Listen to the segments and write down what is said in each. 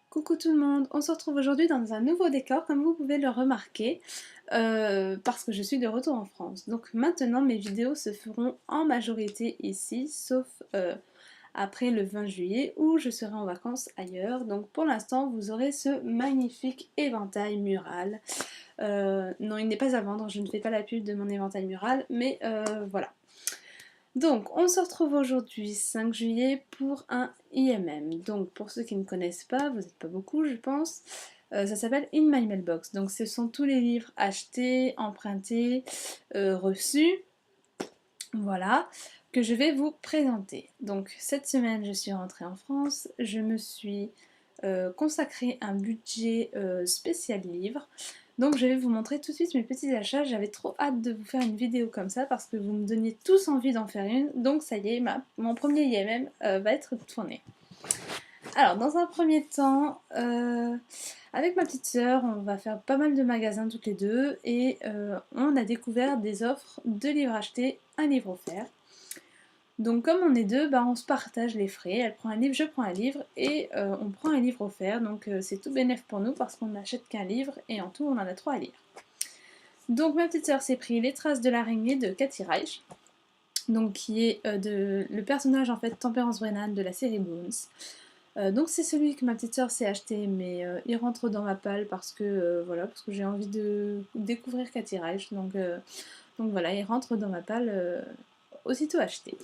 Coucou tout le monde, on se retrouve aujourd'hui dans un nouveau décor comme vous pouvez le remarquer parce que je suis de retour en France. Donc maintenant mes vidéos se feront en majorité ici sauf après le 20 juillet où je serai en vacances ailleurs. Donc pour l'instant vous aurez ce magnifique éventail mural. Non, il n'est pas à vendre, je ne fais pas la pub de mon éventail mural mais voilà. Donc, on se retrouve aujourd'hui 5 juillet pour un IMM. Donc, pour ceux qui ne connaissent pas, vous n'êtes pas beaucoup, je pense, ça s'appelle In My Mailbox. Donc, ce sont tous les livres achetés, empruntés, reçus, voilà, que je vais vous présenter. Donc, cette semaine, je suis rentrée en France, je me suis consacré un budget spécial livre. Donc je vais vous montrer tout de suite mes petits achats. J'avais trop hâte de vous faire une vidéo comme ça parce que vous me donniez tous envie d'en faire une. Donc ça y est, mon premier IMM va être tourné. Alors dans un premier temps, avec ma petite sœur, on va faire pas mal de magasins toutes les deux et on a découvert des offres de livres achetés, un livre offert. Donc comme on est deux, on se partage les frais. Elle prend un livre, je prends un livre et on prend un livre offert. Donc c'est tout bénef pour nous parce qu'on n'achète qu'un livre et en tout on en a 3 à lire. Donc ma petite sœur s'est pris Les Traces de l'araignée de Cathy Reich, donc qui est le personnage en fait Temperance Brennan de la série Bones. Donc c'est celui que ma petite sœur s'est acheté, mais il rentre dans ma palle parce que voilà, parce que j'ai envie de découvrir Cathy Reich. Donc voilà, il rentre dans ma palle aussitôt acheté.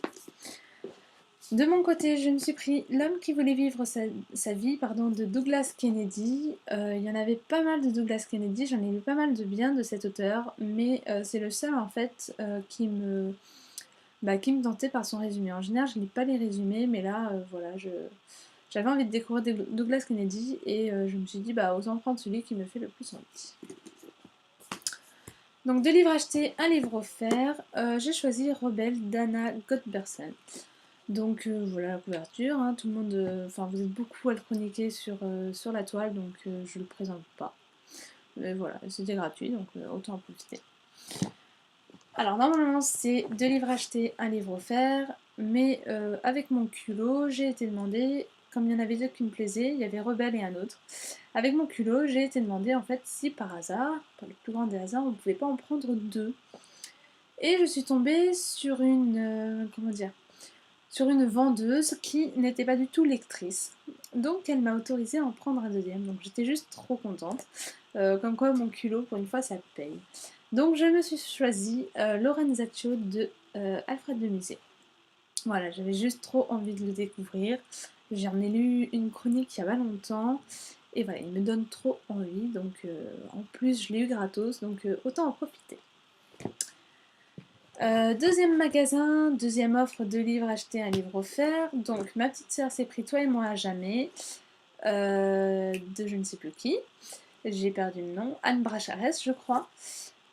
De mon côté, je me suis pris L'homme qui voulait vivre sa vie de Douglas Kennedy. Il y en avait pas mal de Douglas Kennedy, j'en ai lu pas mal de bien de cet auteur, mais c'est le seul en fait qui me tentait par son résumé. En général, je lis pas les résumés, mais là, voilà, j'avais envie de découvrir Douglas Kennedy et je me suis dit, autant prendre celui qui me fait le plus envie. Donc, 2 livres achetés, un livre offert. J'ai choisi Rebelle d'Anna Gottbersen. Donc voilà la couverture, hein, tout le monde, vous êtes beaucoup à le chroniquer sur la toile, donc je le présente pas. Mais voilà, c'était gratuit, donc autant en profiter. Alors normalement c'est 2 livres achetés, un livre offert, mais avec mon culot, j'ai été demandé, comme il y en avait 2 qui me plaisaient, il y avait Rebelle et un autre. Avec mon culot, j'ai été demandé en fait si par hasard, par le plus grand des hasards, on ne pouvait pas en prendre 2. Et je suis tombée sur une, sur une vendeuse qui n'était pas du tout lectrice. Donc elle m'a autorisé à en prendre un deuxième. Donc j'étais juste trop contente. Comme quoi mon culot, pour une fois, ça paye. Donc je me suis choisi Lorenzaccio de Alfred de Musset. Voilà, j'avais juste trop envie de le découvrir. J'en ai lu une chronique il y a pas longtemps. Et voilà, il me donne trop envie. Donc en plus, je l'ai eu gratos. Donc autant en profiter. Deuxième magasin, deuxième offre, 2 livres achetés, un livre offert. Donc ma petite sœur s'est pris Toi et moi à jamais, de je ne sais plus qui. J'ai perdu le nom. Anne Bracharès, je crois.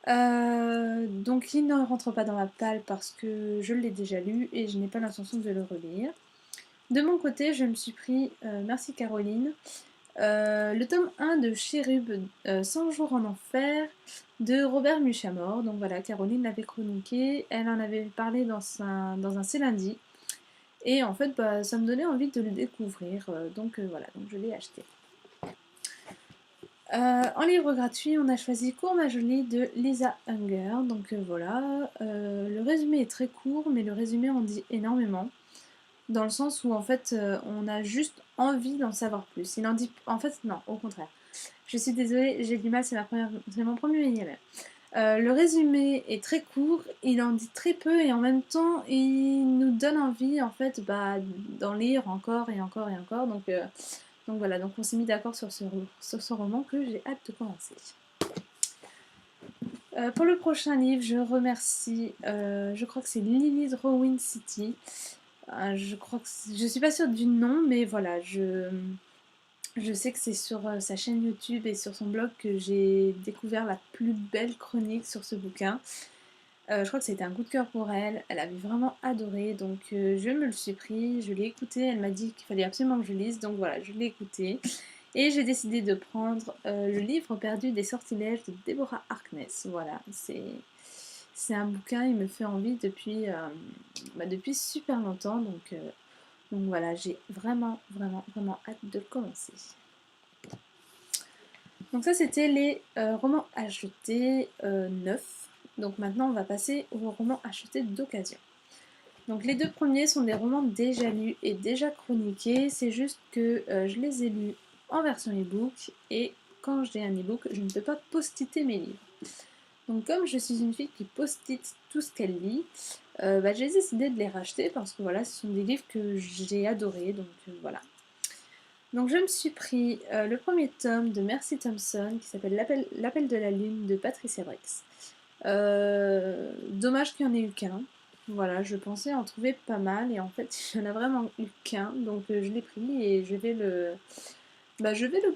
Donc il ne rentre pas dans ma palle parce que je l'ai déjà lu et je n'ai pas l'intention de le relire. De mon côté, je me suis pris Merci Caroline, le tome 1 de Chérub, 100 jours en enfer, de Robert Muchamore. Donc voilà, Caroline l'avait chroniqué, elle en avait parlé dans un C'est lundi. Et en fait, ça me donnait envie de le découvrir. Donc voilà, donc je l'ai acheté. En livre gratuit, on a choisi Cours ma jolie de Lisa Unger. Donc voilà, le résumé est très court, mais le résumé en dit énormément. Dans le sens où en fait on a juste envie d'en savoir plus. Il en dit. En fait, non, au contraire. Je suis désolée, j'ai du mal, c'est mon premier IMM. Le résumé est très court, il en dit très peu et en même temps il nous donne envie en fait d'en lire encore et encore et encore. Donc voilà, donc on s'est mis d'accord sur ce roman que j'ai hâte de commencer. Pour le prochain livre, je remercie, je crois que c'est Lily Drawing City. Je suis pas sûre du nom, mais voilà, je sais que c'est sur sa chaîne YouTube et sur son blog que j'ai découvert la plus belle chronique sur ce bouquin. Je crois que c'était un coup de cœur pour elle, elle avait vraiment adoré, donc je me le suis pris, je l'ai écouté, elle m'a dit qu'il fallait absolument que je lise, donc voilà, je l'ai écouté. Et j'ai décidé de prendre le livre perdu des sortilèges de Deborah Harkness. Voilà, c'est un bouquin, il me fait envie depuis super longtemps, donc voilà, j'ai vraiment, vraiment, vraiment hâte de le commencer. Donc ça c'était les romans achetés neufs. Donc maintenant on va passer aux romans achetés d'occasion. Donc les deux premiers sont des romans déjà lus et déjà chroniqués, c'est juste que je les ai lus en version e-book et quand j'ai un e-book, je ne peux pas post-iter mes livres. Donc comme je suis une fille qui post-it tout ce qu'elle lit, j'ai décidé de les racheter parce que voilà, ce sont des livres que j'ai adorés, donc voilà. Donc je me suis pris le premier tome de Mercy Thompson qui s'appelle L'appel de la lune de Patricia Briggs. Dommage qu'il n'y en ait eu qu'un. Voilà, je pensais en trouver pas mal et en fait il n'y en a vraiment eu qu'un, donc je l'ai pris et je vais le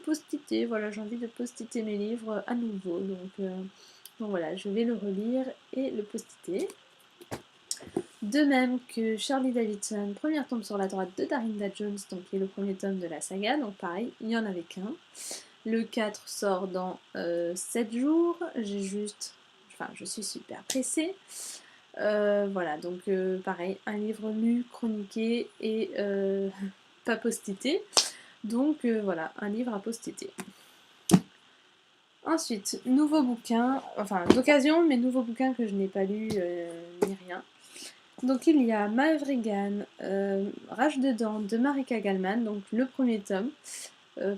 post-iter. Voilà, j'ai envie de post-iter mes livres à nouveau, donc voilà, je vais le relire et le post-iter. De même que Shirley Davidson, première tombe sur la droite de Darinda Jones, donc qui est le premier tome de la saga, donc pareil, il n'y en avait qu'un. Le 4 sort dans 7 jours, je suis super pressée. Voilà, donc pareil, un livre lu, chroniqué et pas postité. Donc voilà, un livre à postiter. Ensuite, nouveau bouquin, enfin d'occasion, mais nouveau bouquin que je n'ai pas lu ni rien. Donc il y a Maevrigan, Rage de dents de Marika Gallman, donc le premier tome.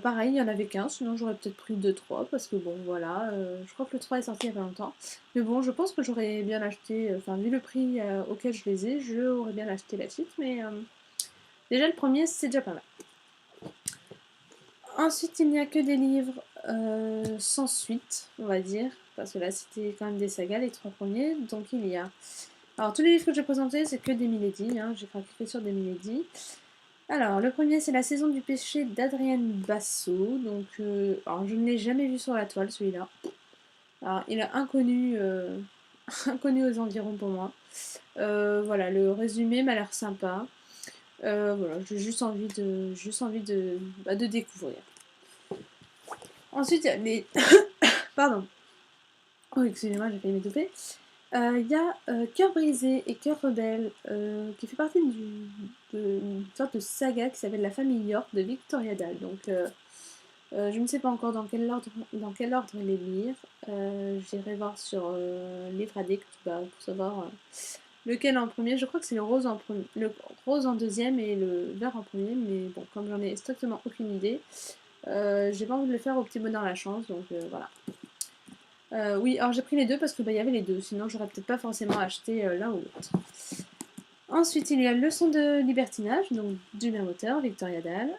Pareil, il y en avait qu'un, sinon j'aurais peut-être pris 2-3, parce que bon voilà, je crois que le 3 est sorti il y a pas longtemps. Mais bon, je pense que j'aurais bien acheté, enfin vu le prix auquel je les ai, j'aurais bien acheté la suite, mais déjà le premier c'est déjà pas mal. Ensuite, il n'y a que des livres sans suite, on va dire, parce que là c'était quand même des sagas, les 3 premiers. Donc il y a. Alors tous les livres que j'ai présentés, c'est que des Milady, hein, j'ai craqué sur des Milady. Alors, le premier, c'est La saison du péché d'Adrienne Basso. Donc, alors, je ne l'ai jamais vu sur la toile, celui-là. Alors, il est inconnu, inconnu aux environs pour moi. Voilà, le résumé m'a l'air sympa. Voilà, j'ai juste envie de découvrir. Ensuite, il y a les... Pardon. Oh, excusez-moi, j'ai failli m'étouffer. Il y a Cœur brisé et Cœur rebelle, qui fait partie d'une sorte de saga qui s'appelle La famille York de Victoria Dahl. Donc, je ne sais pas encore dans quel ordre les lire. J'irai voir sur Livre Addict pour savoir lequel en premier. Je crois que c'est le rose en deuxième et le vert en premier. Mais bon, comme j'en ai strictement aucune idée, j'ai pas envie de le faire au petit bonheur la chance. Donc voilà. Oui, alors j'ai pris les deux parce que y avait les deux. Sinon, j'aurais peut-être pas forcément acheté l'un ou l'autre. Ensuite, il y a Leçon de libertinage, donc du même auteur, Victoria Dahl.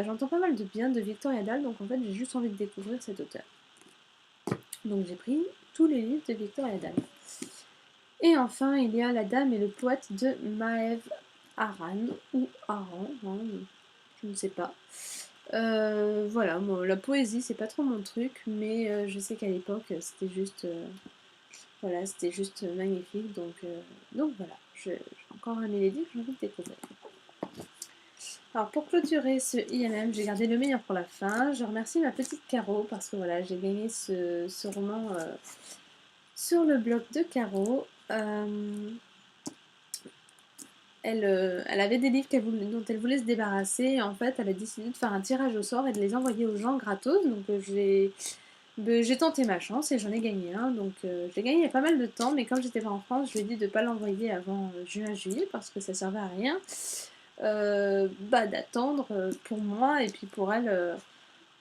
J'entends pas mal de bien de Victoria Dahl, donc en fait j'ai juste envie de découvrir cet auteur. Donc j'ai pris tous les livres de Victoria Dahl. Et enfin, il y a La Dame et le poète de Maëv Aran, ou Aran, hein, je ne sais pas. Voilà, moi, la poésie c'est pas trop mon truc, mais je sais qu'à l'époque c'était juste... voilà, c'était juste magnifique, donc voilà, j'ai encore un Milady que j'ai envie de découvrir. Alors pour clôturer ce IMM, j'ai gardé le meilleur pour la fin. Je remercie ma petite Caro parce que voilà, j'ai gagné ce roman sur le blog de Caro. Elle avait des livres dont elle voulait se débarrasser et en fait elle a décidé de faire un tirage au sort et de les envoyer aux gens gratos. Donc j'ai tenté ma chance et j'en ai gagné un. Donc j'ai gagné il y a pas mal de temps, mais comme j'étais pas en France, je lui ai dit de ne pas l'envoyer avant juin-juillet parce que ça servait à rien. D'attendre pour moi et puis pour elle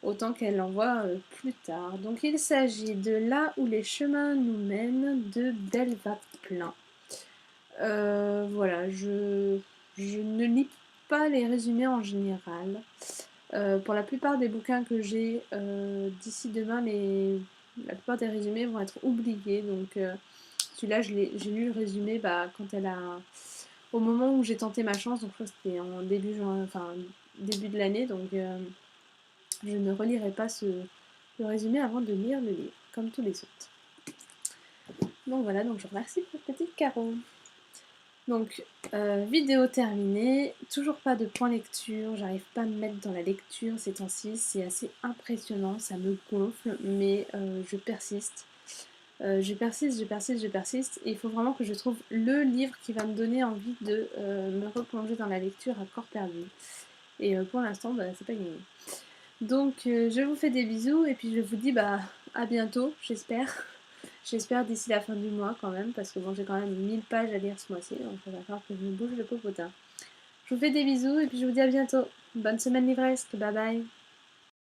autant qu'elle l'envoie plus tard. Donc il s'agit de Là où les chemins nous mènent de Belva Plein. Voilà, je ne lis pas les résumés en général. Pour la plupart des bouquins que j'ai d'ici demain, la plupart des résumés vont être oubliés. Donc celui-là, j'ai lu le résumé quand elle a... Au moment où j'ai tenté ma chance, donc je crois que c'était en début de l'année, donc je ne relirai pas le résumé avant de lire le livre, comme tous les autres. Donc voilà, donc je remercie cette petite Caro. Donc, vidéo terminée, toujours pas de point lecture, j'arrive pas à me mettre dans la lecture ces temps-ci, c'est assez impressionnant, ça me gonfle, mais je persiste. Je persiste, et il faut vraiment que je trouve le livre qui va me donner envie de me replonger dans la lecture à corps perdu. Et pour l'instant, c'est pas gagné. Donc je vous fais des bisous et puis je vous dis bah à bientôt, j'espère. J'espère d'ici la fin du mois quand même, parce que bon j'ai quand même 1000 pages à lire ce mois-ci, donc il va falloir que je me bouge le popotin. Je vous fais des bisous et puis je vous dis à bientôt. Bonne semaine livresque, bye bye.